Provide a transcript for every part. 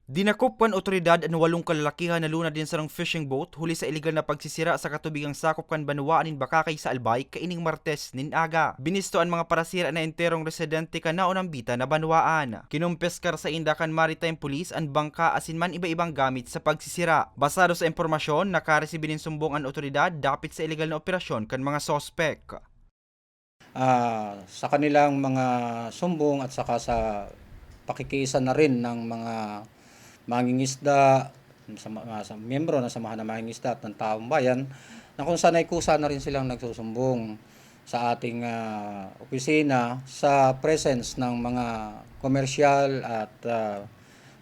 Dinakop kan otoridad ang 8 kalalakihan na luna din sa ng fishing boat huli sa iligal na pagsisira sa katubigang sakop kan Banwaan in Bakakay sa Albay kaining Martes nin aga. Binisto ang mga parasira na enterong residente kan naunambita na Banwaan. Kinumpeskar sa Indakan Maritime Police ang bangka asin man iba-ibang gamit sa pagsisira. Basado sa impormasyon, nakaresibin ng sumbong ang otoridad dapit sa iligal na operasyon kan mga sospek. Sa kanilang mga sumbong at saka sa pakikiisa na rin ng mga mangingisda, sa miyembro ng samahan ng mangingisda at ng taong bayan, na kung saan ay kusa na rin silang nagsusumbong sa ating opisina sa presence ng mga komersyal at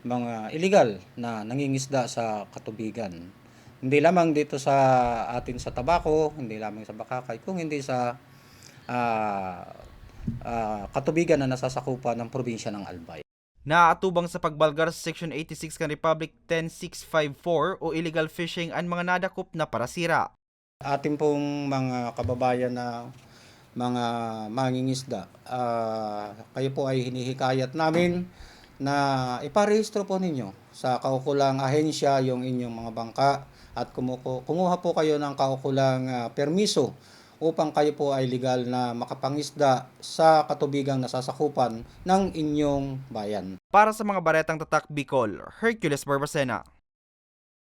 mga illegal na nangingisda sa katubigan. Hindi lamang dito sa atin sa Tabaco, hindi lamang sa Bakakay, kung hindi sa katubigan na nasasakupan ng probinsya ng Albay. Naaatubang sa pagbalgar sa Section 86 kan Republic 10654 o illegal fishing ang mga nadakop na parasira. Ating pong mga kababayan na mga mangingisda, kayo po ay hinihikayat namin na iparehistro po ninyo sa kaukulang ahensya yung inyong mga bangka at kumuha po kayo ng kaukulang permiso upang kayo po ay legal na makapangisda sa katubigang nasasakupan ng inyong bayan. Para sa mga baretang tatak Bicol, Hercules Barbacena.